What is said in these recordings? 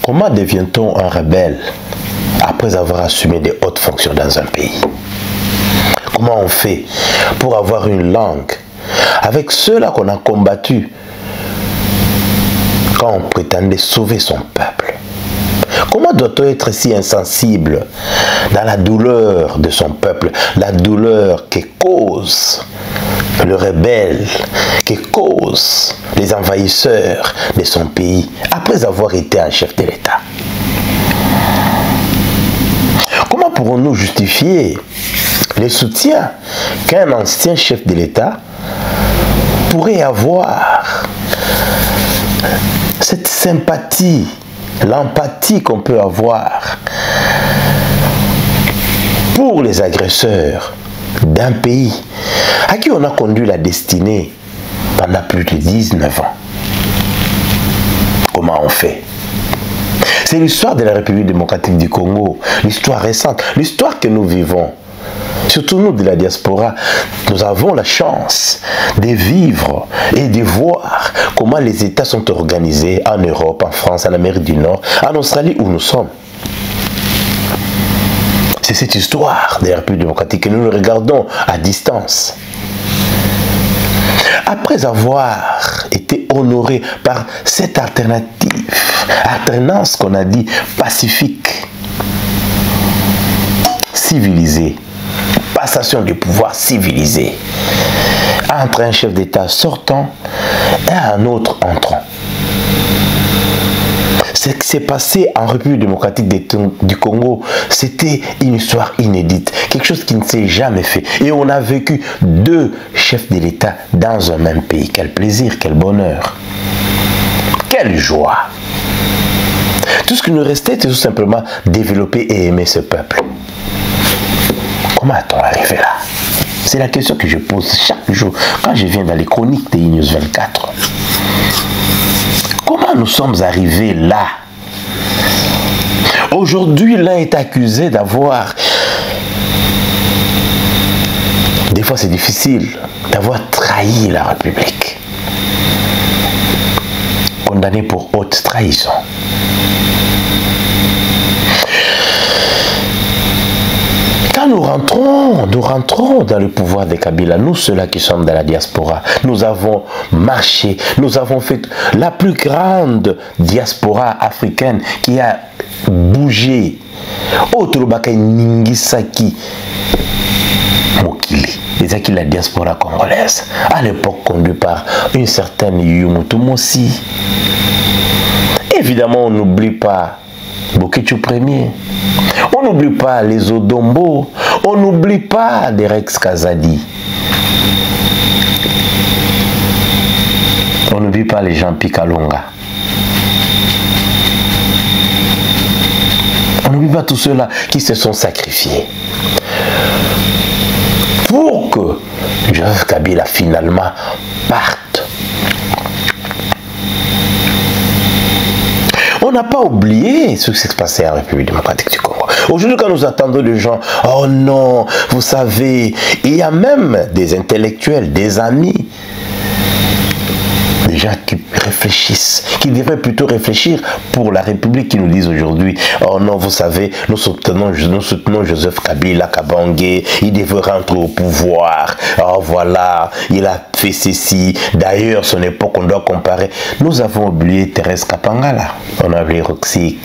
Comment devient-on un rebelle après avoir assumé des hautes fonctions dans un pays? Comment on fait pour avoir une langue avec ceux-là qu'on a combattus quand on prétendait sauver son peuple? Comment doit-on être si insensible dans la douleur de son peuple, la douleur que cause le rebelle, que cause les envahisseurs de son pays après avoir été un chef de l'État? Comment pourrons-nous justifier le soutien qu'un ancien chef de l'État pourrait avoir, cette sympathie, l'empathie qu'on peut avoir pour les agresseurs d'un pays à qui on a conduit la destinée pendant plus de 19 ans? Comment on fait? C'est l'histoire de la République démocratique du Congo, l'histoire récente, l'histoire que nous vivons. Surtout nous de la diaspora, nous avons la chance de vivre et de voir comment les États sont organisés en Europe, en France, en Amérique du Nord, en Australie où nous sommes. C'est cette histoire de la République démocratique que nous regardons à distance. Après avoir été honoré par cette alternance qu'on a dit pacifique, civilisée, passation du pouvoir civilisé entre un chef d'État sortant et un autre entrant. Ce qui s'est passé en République démocratique du Congo, c'était une histoire inédite, quelque chose qui ne s'est jamais fait. Et on a vécu deux chefs de l'État dans un même pays. Quel plaisir, quel bonheur, quelle joie. Tout ce qui nous restait, c'était tout simplement développer et aimer ce peuple. Comment est-on arrivé là? C'est la question que je pose chaque jour quand je viens dans les chroniques de News 24. Comment nous sommes arrivés là? Aujourd'hui, l'un est accusé d'avoir, des fois c'est difficile, d'avoir trahi la République. Condamné pour haute trahison. Quand nous rentrons dans le pouvoir de Kabila, nous ceux-là qui sommes dans la diaspora, nous avons marché, nous avons fait la plus grande diaspora africaine qui a bougé. Otolobaka Ningisaki Mokili, c'est la diaspora congolaise, à l'époque conduite par une certaine Yumutu Mossi. Évidemment, on n'oublie pas Bokitu Premier. On n'oublie pas les Odombo, on n'oublie pas les Rex Kazadi. On n'oublie pas les Jean Pikalonga. On n'oublie pas tous ceux-là qui se sont sacrifiés pour que Joseph Kabila finalement parte. On n'a pas oublié ce qui s'est passé en République démocratique du Congo. Aujourd'hui, quand nous attendons des gens, oh non, vous savez, il y a même des intellectuels, des amis, des gens qui réfléchissent, qui devraient plutôt réfléchir pour la République, qui nous disent aujourd'hui, oh non, vous savez, nous soutenons Joseph Kabila Kabange, il devrait rentrer au pouvoir, oh voilà, il a fait ceci, d'ailleurs, son époque, on doit comparer. Nous avons oublié Thérèse Kapangala, on a oublié Roxy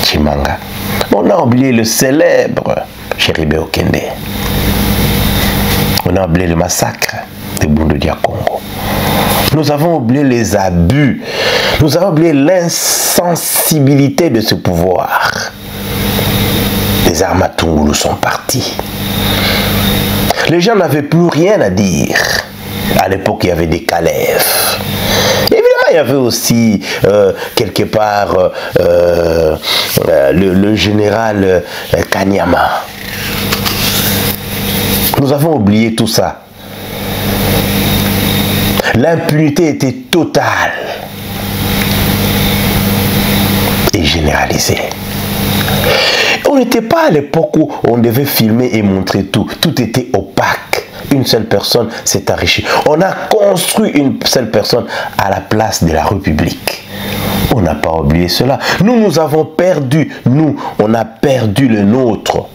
Chimanga, on a oublié le célèbre Chéribe Okende, on a oublié le massacre de Bundu Dia Congo. Nous avons oublié les abus, nous avons oublié l'insensibilité de ce pouvoir. Les Armatungulu sont partis. Les gens n'avaient plus rien à dire. À l'époque, il y avait des Kalef. Évidemment, il y avait aussi, quelque part, le général Kanyama. Nous avons oublié tout ça. L'impunité était totale et généralisée. On n'était pas à l'époque où on devait filmer et montrer tout. Tout était opaque. Une seule personne s'est enrichie. On a construit une seule personne à la place de la République. On n'a pas oublié cela. Nous avons perdu. On a perdu le nôtre.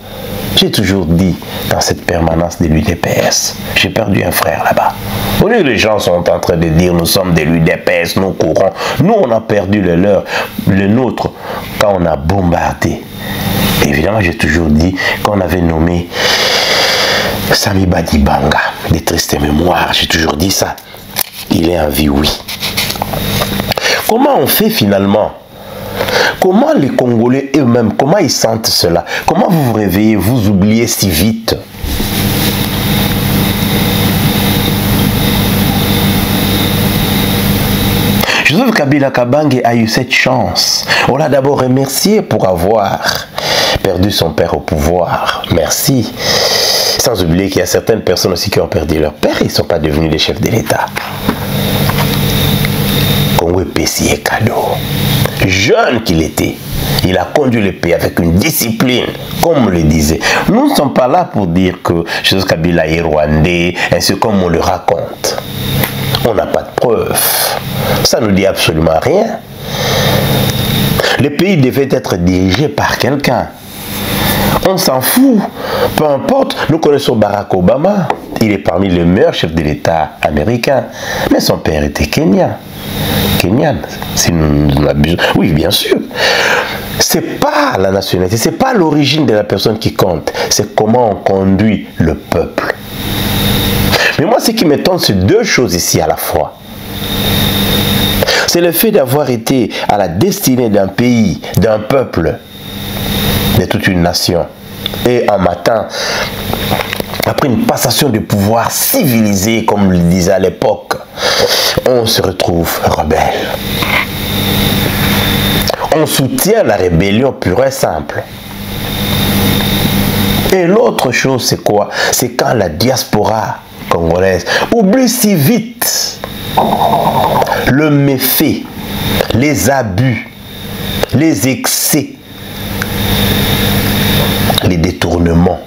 J'ai toujours dit dans cette permanence de l'UDPS, j'ai perdu un frère là-bas. Au lieu les gens sont en train de dire nous sommes de l'UDPS, nous courons. Nous, on a perdu le leur, le nôtre, quand on a bombardé. Évidemment, j'ai toujours dit qu'on avait nommé Sami Badibanga, des tristes mémoires. J'ai toujours dit ça. Il est en vie, oui. Comment on fait finalement? Comment les Congolais eux-mêmes, comment ils sentent cela? Comment vous vous réveillez, vous oubliez si vite? Joseph Kabila Kabange a eu cette chance. On l'a d'abord remercié pour avoir perdu son père au pouvoir. Merci. Sans oublier qu'il y a certaines personnes aussi qui ont perdu leur père et ils ne sont pas devenus les chefs de l'État. Congo Pessie cadeau. Jeune qu'il était, il a conduit le pays avec une discipline, comme on le disait. Nous ne sommes pas là pour dire que Joseph Kabila est rwandais, ainsi comme on le raconte. On n'a pas de preuves. Ça ne nous dit absolument rien. Le pays devait être dirigé par quelqu'un. On s'en fout. Peu importe, nous connaissons Barack Obama. Il est parmi les meilleurs chefs de l'État américains. Mais son père était kenyan. Kenyan, si nous abusons. Oui, bien sûr. C'est pas la nationalité, c'est pas l'origine de la personne qui compte. C'est comment on conduit le peuple. Mais moi, ce qui m'étonne, c'est deux choses ici à la fois. C'est le fait d'avoir été à la destinée d'un pays, d'un peuple, de toute une nation. Et un matin, après une passation de pouvoir civilisé, comme on le disait à l'époque, on se retrouve rebelle. On soutient la rébellion pure et simple. Et l'autre chose, c'est quoi? C'est quand la diaspora congolaise oublie si vite le méfait, les abus, les excès, les détournements,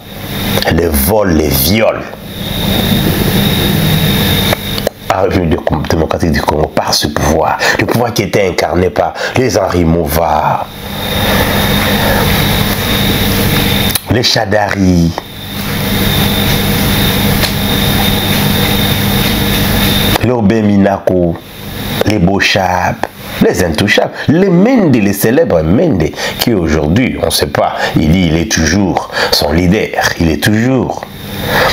les vols, les viols. À la République démocratique du Congo, par ce pouvoir, le pouvoir qui était incarné par les Henri Mouvard, les Chadari, les Obé Minako, les Bochab, les Intouchables, les Mende, les célèbres Mende, qui aujourd'hui, on ne sait pas, il est toujours son leader, il est toujours.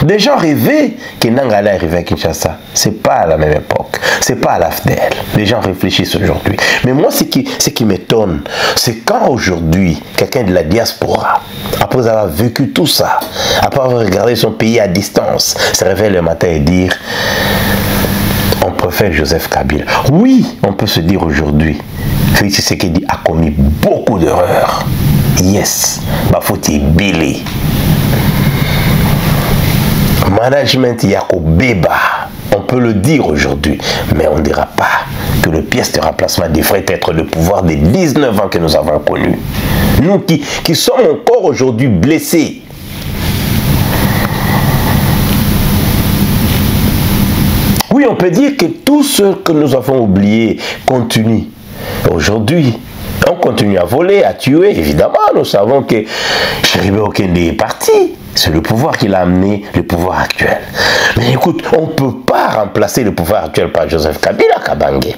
Des gens rêvaient que Nangala arrivait à Kinshasa. Ce n'est pas à la même époque, ce n'est pas à l'AFDEL. Les gens réfléchissent aujourd'hui. Mais moi, ce qui m'étonne, c'est quand aujourd'hui, quelqu'un de la diaspora, après avoir vécu tout ça, après avoir regardé son pays à distance, se réveille le matin et dire on préfère Joseph Kabila. Oui, on peut se dire aujourd'hui, Félix Tshisekedi a commis beaucoup d'erreurs. Yes, ma faute est bélée. Management Yako Beba, on peut le dire aujourd'hui, mais on ne dira pas que le pièce de remplacement devrait être le pouvoir des 19 ans que nous avons connu. Nous qui sommes encore aujourd'hui blessés. Oui, on peut dire que tout ce que nous avons oublié continue. Aujourd'hui, on continue à voler, à tuer. Évidemment, nous savons que Chéribé Okende est parti. C'est le pouvoir qui l'a amené, le pouvoir actuel. Mais écoute, on ne peut pas remplacer le pouvoir actuel par Joseph Kabila Kabange.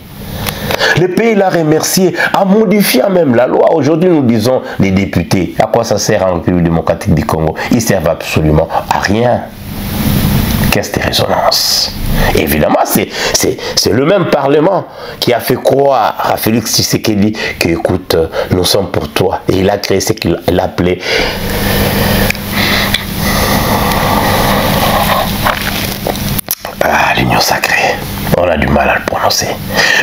Le pays l'a remercié en modifiant même la loi. Aujourd'hui, nous disons les députés. À quoi ça sert en République démocratique du Congo? Ils servent absolument à rien. Caisse de résonance. Évidemment, c'est le même Parlement qui a fait croire à Félix Tshisekedi que, écoute, nous sommes pour toi. Et il a créé ce qu'il appelait l'union sacrée. On a du mal à le prononcer.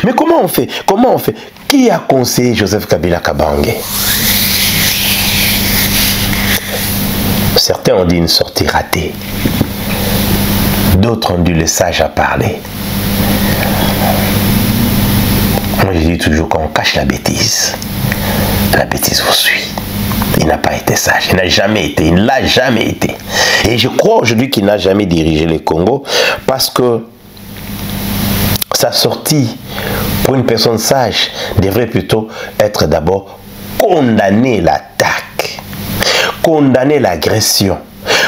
Mais comment on fait? Comment on fait? Qui a conseillé Joseph Kabila Kabange? Certains ont dit une sortie ratée. D'autres ont dit le sage à parler. Moi je dis toujours qu'on cache la bêtise. La bêtise vous suit. Il n'a pas été sage, il n'a jamais été, il ne l'a jamais été. Et je crois aujourd'hui qu'il n'a jamais dirigé le Congo parce que sa sortie pour une personne sage, devrait plutôt être d'abord condamner l'attaque, condamner l'agression,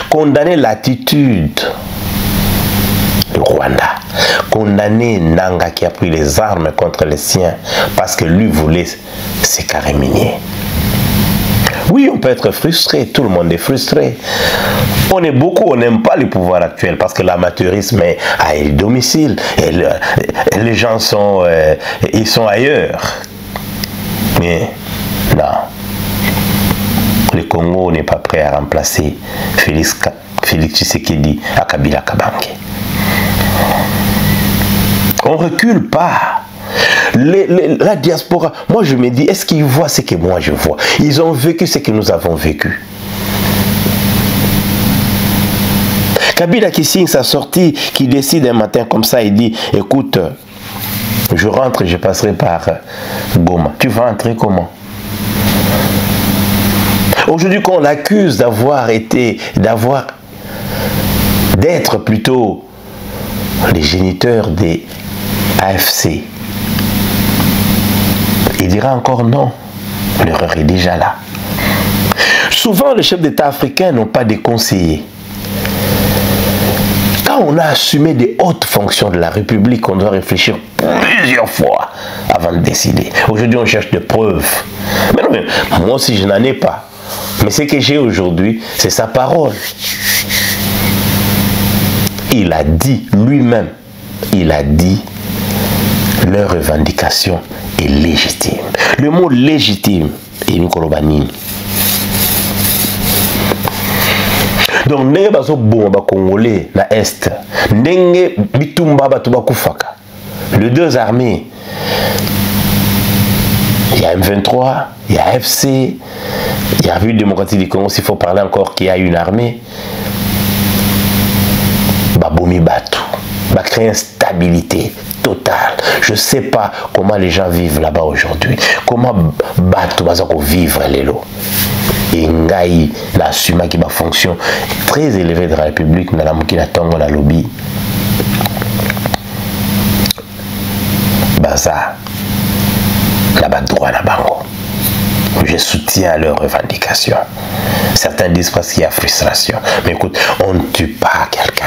condamner l'attitude du Rwanda, condamner Nanga qui a pris les armes contre les siens parce que lui voulait s'écareminer. Oui, on peut être frustré, tout le monde est frustré. On est beaucoup, on n'aime pas le pouvoir actuel parce que l'amateurisme est à domicile et les gens sont, ils sont ailleurs. Mais non, le Congo n'est pas prêt à remplacer Félix Tshisekedi à Kabila Kabange. On ne recule pas. La diaspora, moi je me dis, est-ce qu'ils voient ce que moi je vois? Ils ont vécu ce que nous avons vécu. Kabila qui signe sa sortie, qui décide un matin comme ça, il dit, écoute, je rentre et je passerai par Goma. Tu vas entrer comment? Aujourd'hui, qu'on l'accuse d'être plutôt les géniteurs des AFC, il dira encore non. L'erreur est déjà là. Souvent, les chefs d'État africains n'ont pas de conseillers. Quand on a assumé des hautes fonctions de la République, on doit réfléchir plusieurs fois avant de décider. Aujourd'hui, on cherche des preuves. Mais non, mais moi aussi, je n'en ai pas. Mais ce que j'ai aujourd'hui, c'est sa parole. Il a dit lui-même, il a dit, leur revendication est légitime. Le mot légitime est une colobanine. Donc, ndenge bazo bomba congolais na est, ndenge bitumba batu bakufaka. Les deux armées, il y a M23, il y a FC, il y a République démocratique du Congo, s'il faut parler encore qu'il y a une armée. Babomi batu, va créer une stabilité totale. Je ne sais pas comment les gens vivent là-bas aujourd'hui. Comment batu bazako vivre les lots. Et Ngaï, la Suma qui a une fonction très élevée de la République, dans la Moukina Tongo, la lobby. Baza, là-bas droit na bango. Je soutiens leurs revendications. Certains disent parce qu'il y a frustration. Mais écoute, on ne tue pas quelqu'un.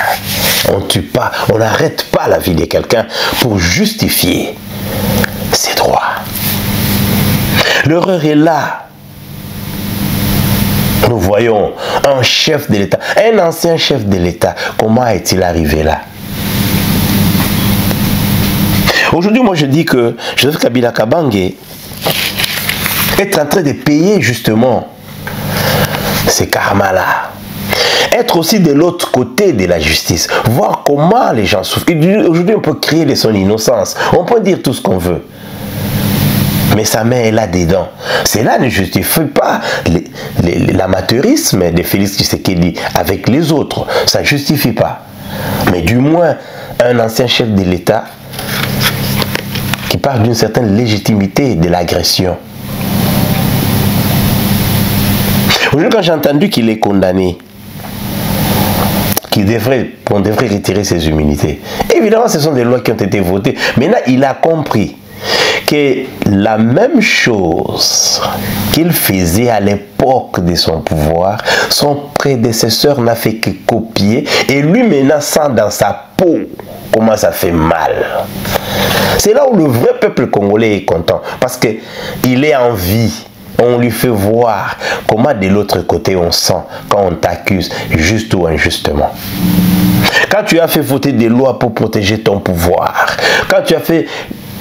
On ne tue pas, on n'arrête pas la vie de quelqu'un pour justifier ses droits. L'erreur est là. Nous voyons un chef de l'État, un ancien chef de l'État. Comment est-il arrivé là? Aujourd'hui, moi je dis que Joseph Kabila Kabange est en train de payer justement ces karmas-là. Être aussi de l'autre côté de la justice. Voir comment les gens souffrent. Aujourd'hui, on peut crier de son innocence. On peut dire tout ce qu'on veut. Mais sa main est là-dedans. Cela ne justifie pas l'amateurisme de Félix Tshisekedi avec les autres. Ça ne justifie pas. Mais du moins, un ancien chef de l'État qui parle d'une certaine légitimité de l'agression. Aujourd'hui, quand j'ai entendu qu'il est condamné, qu'on devrait retirer ses immunités, évidemment, ce sont des lois qui ont été votées. Maintenant, il a compris que la même chose qu'il faisait à l'époque de son pouvoir, son prédécesseur n'a fait que copier, et lui maintenant sent dans sa peau comment ça fait mal. C'est là où le vrai peuple congolais est content, parce qu'il est en vie. On lui fait voir comment de l'autre côté on sent quand on t'accuse juste ou injustement. Quand tu as fait voter des lois pour protéger ton pouvoir, quand tu as fait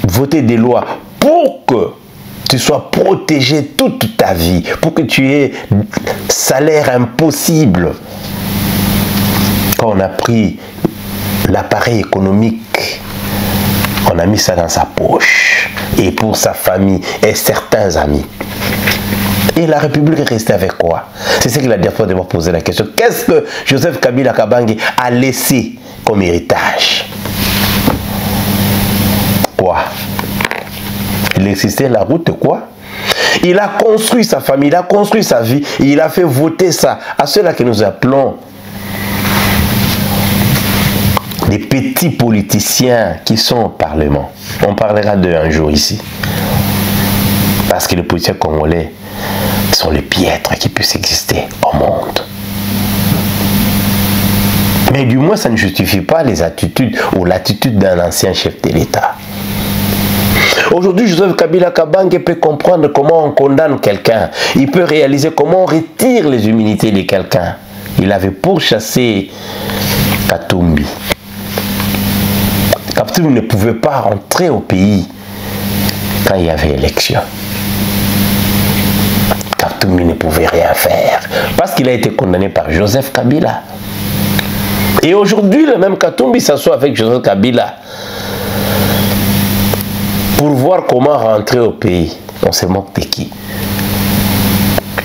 voter des lois pour que tu sois protégé toute ta vie, pour que tu aies salaire impossible, quand on a pris l'appareil économique, on a mis ça dans sa poche, et pour sa famille et certains amis. Et la République est restée avec quoi? C'est ce que la diaspora doit poser la question. Qu'est-ce que Joseph Kabila Kabange a laissé comme héritage? Quoi? Il existait la route, quoi? Il a construit sa famille, il a construit sa vie, il a fait voter ça à ceux-là que nous appelons des petits politiciens qui sont au Parlement. On parlera d'eux un jour ici. Parce que les politiciens congolais sont les piètres qui puissent exister au monde. Mais du moins, ça ne justifie pas les attitudes ou l'attitude d'un ancien chef de l'État. Aujourd'hui, Joseph Kabila Kabange peut comprendre comment on condamne quelqu'un. Il peut réaliser comment on retire les humilités de quelqu'un. Il avait pourchassé Katumbi. Katumbi ne pouvait pas rentrer au pays quand il y avait élection. Katumbi ne pouvait rien faire parce qu'il a été condamné par Joseph Kabila. Et aujourd'hui, le même Katumbi s'assoit avec Joseph Kabila pour voir comment rentrer au pays. On se moque de qui?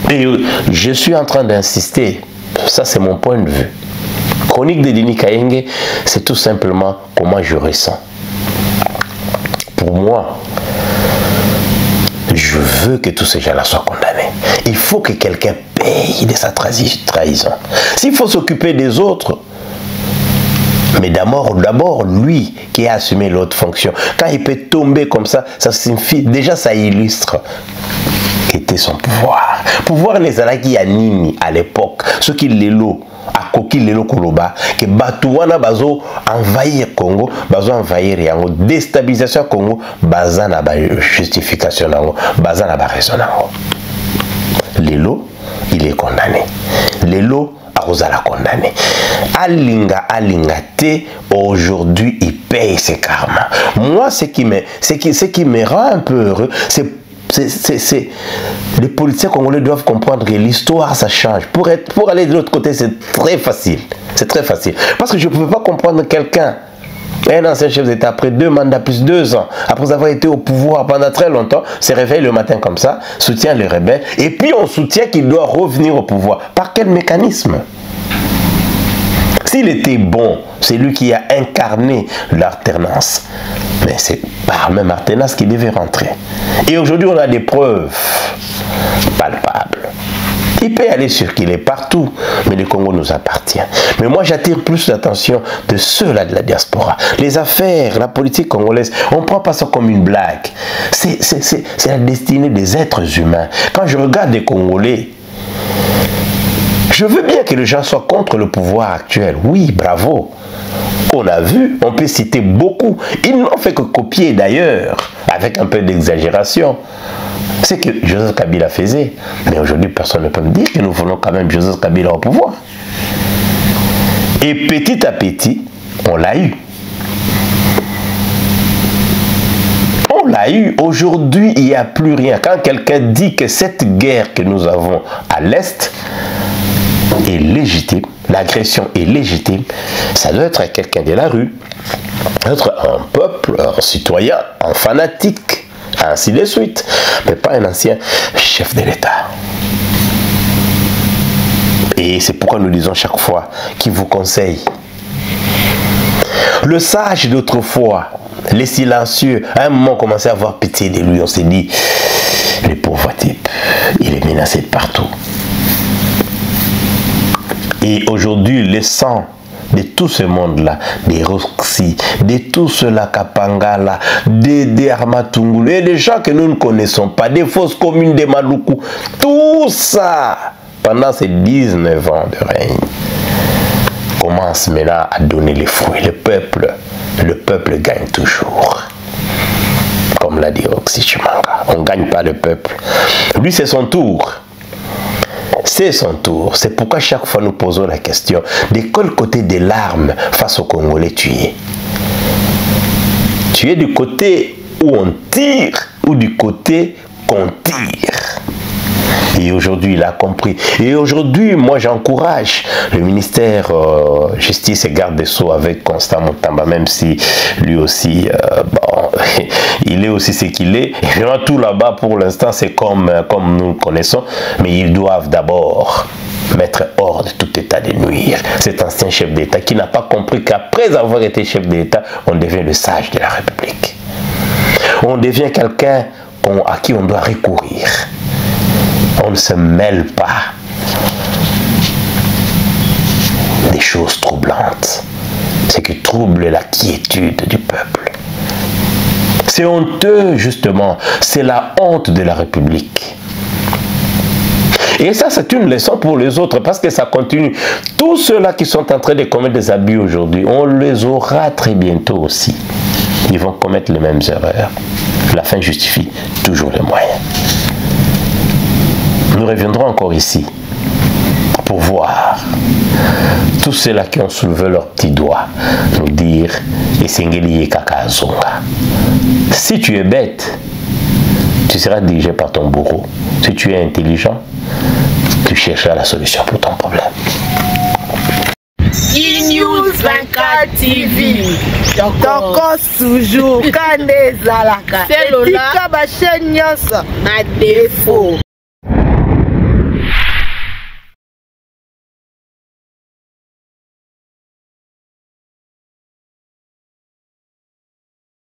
Et je suis en train d'insister, ça c'est mon point de vue. Chronique de Denis Kayenge, c'est tout simplement comment je ressens. Pour moi, je veux que tous ces gens-là soient condamnés. Il faut que quelqu'un paye de sa trahison. S'il faut s'occuper des autres, mais d'abord, lui qui a assumé l'autre fonction. Quand il peut tomber comme ça signifie, déjà ça illustre qu'était son pouvoir. Pouvoir les alaki à Nini à l'époque, ceux qui l'élo, à Koki l'élo Koloba, que Batouana bazo envahir Congo, bazo envahir Yango, déstabilisation Congo, baza na ba justification nango, baza na ba raison nango. L'élo, il est condamné. L'élo, Arosala condamné. Alinga te, aujourd'hui il paye ses karmas. Moi, ce qui me rend un peu heureux, c'est les politiciens congolais doivent comprendre que l'histoire ça change. Pour aller de l'autre côté, c'est très facile. C'est très facile. Parce que je ne pouvais pas comprendre quelqu'un. Un ancien chef d'État, après 2 mandats plus 2 ans, après avoir été au pouvoir pendant très longtemps, se réveille le matin comme ça, soutient les rebelles, et puis on soutient qu'il doit revenir au pouvoir. Par quel mécanisme? S'il était bon, c'est lui qui a incarné l'alternance. Mais c'est par même alternance qu'il devait rentrer. Et aujourd'hui, on a des preuves palpables. Il peut aller circuler partout, mais le Congo nous appartient. Mais moi, j'attire plus l'attention de ceux-là de la diaspora. Les affaires, la politique congolaise, on ne prend pas ça comme une blague. C'est la destinée des êtres humains. Quand je regarde les Congolais, je veux bien que les gens soient contre le pouvoir actuel. Oui, bravo. On a vu, on peut citer beaucoup. Ils n'ont fait que copier d'ailleurs, avec un peu d'exagération. C'est que Joseph Kabila faisait. Mais aujourd'hui, personne ne peut me dire que nous voulons quand même Joseph Kabila au pouvoir. Et petit à petit, on l'a eu. On l'a eu. Aujourd'hui, il n'y a plus rien. Quand quelqu'un dit que cette guerre que nous avons à l'Est est légitime, l'agression est légitime, ça doit être quelqu'un de la rue, être un peuple, un citoyen, un fanatique, ainsi de suite, mais pas un ancien chef de l'État. Et c'est pourquoi nous disons chaque fois qu'il vous conseille. Le sage d'autrefois, les silencieux, à un moment on commençait à avoir pitié de lui, on s'est dit, le pauvre type, il est menacé de partout. Et aujourd'hui, le sang de tout ce monde-là, des Roxy, de tout cela Kapangala, des Armatungulu, et des gens que nous ne connaissons pas, des fausses communes de Maluku, tout ça, pendant ces 19 ans de règne, commence maintenant à donner les fruits. Le peuple gagne toujours. Comme l'a dit Roxy Chimanga, on ne gagne pas le peuple. Lui, c'est son tour. C'est son tour. C'est pourquoi chaque fois nous posons la question de quel côté des larmes face aux Congolais tu es. Tu es du côté où on tire ou du côté qu'on tire. Et aujourd'hui, il a compris. Et aujourd'hui, moi, j'encourage le ministère Justice et Garde des Sceaux avec Constant Mutamba, même si lui aussi, bon, il est aussi ce qu'il est. Et vraiment, tout là-bas, pour l'instant, c'est comme nous le connaissons. Mais ils doivent d'abord mettre hors de tout état de nuire cet ancien chef d'État qui n'a pas compris qu'après avoir été chef d'État, on devient le sage de la République. On devient quelqu'un à qui on doit recourir. On ne se mêle pas des choses troublantes. ce qui trouble la quiétude du peuple. C'est honteux, justement. C'est la honte de la République. Et ça, c'est une leçon pour les autres parce que ça continue. Tous ceux-là qui sont en train de commettre des abus aujourd'hui, on les aura très bientôt aussi. Ils vont commettre les mêmes erreurs. La fin justifie toujours les moyens. Nous reviendrons encore ici pour voir tous ceux-là qui ont soulevé leurs petits doigts, nous dire Esengeli Kakazonga. Si tu es bête, tu seras dirigé par ton bourreau. Si tu es intelligent, tu chercheras la solution pour ton problème. E-News 24 TV. Toko toujours quand des alaka. C'est lola. Tika ba chaîne nyonso na défaut.